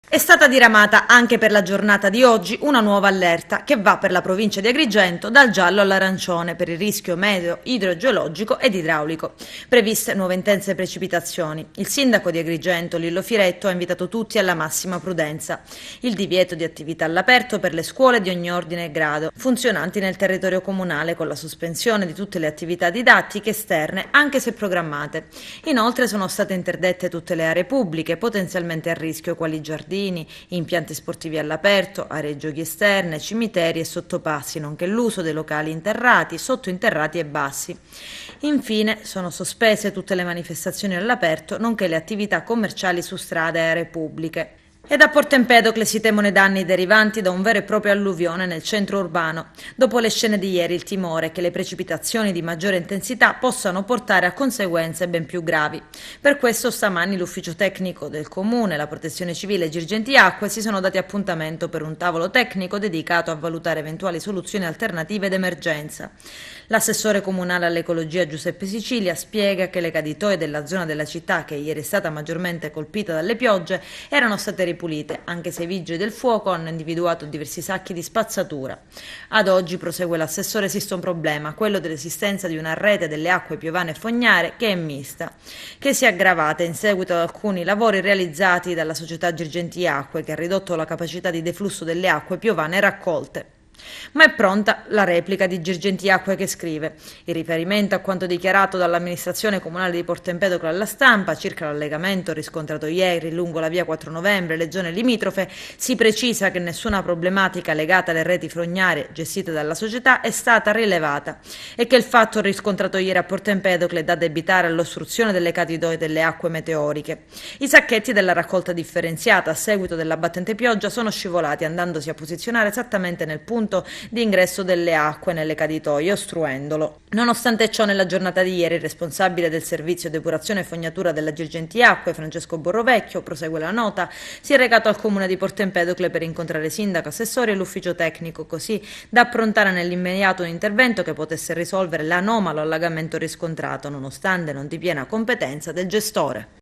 È stata diramata anche per la giornata di oggi una nuova allerta che va per la provincia di Agrigento dal giallo all'arancione per il rischio meteo, idrogeologico ed idraulico. Previste nuove intense precipitazioni. Il sindaco di Agrigento, Lillo Firetto, ha invitato tutti alla massima prudenza. Il divieto di attività all'aperto per le scuole di ogni ordine e grado, funzionanti nel territorio comunale, con la sospensione di tutte le attività didattiche esterne, anche se programmate. Inoltre sono state interdette tutte le aree pubbliche potenzialmente a rischio, quali giardini, impianti sportivi all'aperto, aree giochi esterne, cimiteri e sottopassi, nonché l'uso dei locali interrati, sottointerrati e bassi. Infine sono sospese tutte le manifestazioni all'aperto, nonché le attività commerciali su strade e aree pubbliche. Ed a Porto Empedocle si temono i danni derivanti da un vero e proprio alluvione nel centro urbano. Dopo le scene di ieri, il timore è che le precipitazioni di maggiore intensità possano portare a conseguenze ben più gravi. Per questo stamani l'ufficio tecnico del comune, la protezione civile e Girgenti Acque si sono dati appuntamento per un tavolo tecnico dedicato a valutare eventuali soluzioni alternative d'emergenza. L'assessore comunale all'ecologia Giuseppe Sicilia spiega che le caditoie della zona della città, che ieri è stata maggiormente colpita dalle piogge, erano state ripulite, anche se i vigili del fuoco hanno individuato diversi sacchi di spazzatura. Ad oggi, prosegue l'assessore, esiste un problema, quello dell'esistenza di una rete delle acque piovane e fognarie che è mista, che si è aggravata in seguito ad alcuni lavori realizzati dalla società Girgenti Acque, che ha ridotto la capacità di deflusso delle acque piovane raccolte. Ma è pronta la replica di Girgenti Acque, che scrive: in riferimento a quanto dichiarato dall'amministrazione comunale di Porto Empedocle alla stampa circa l'allegamento riscontrato ieri lungo la via 4 novembre e le zone limitrofe, si precisa che nessuna problematica legata alle reti fognarie gestite dalla società è stata rilevata e che il fatto riscontrato ieri a Porto Empedocle è da addebitare all'ostruzione delle caditoie delle acque meteoriche. I sacchetti della raccolta differenziata a seguito della battente pioggia sono scivolati, andandosi a posizionare esattamente nel punto di ingresso delle acque nelle caditoie, ostruendolo. Nonostante ciò, nella giornata di ieri il responsabile del servizio depurazione e fognatura della Girgenti Acque, Francesco Borrovecchio, prosegue la nota, si è recato al comune di Porto Empedocle per incontrare sindaco, assessori e l'ufficio tecnico, così da approntare nell'immediato un intervento che potesse risolvere l'anomalo allagamento riscontrato, nonostante non di piena competenza del gestore.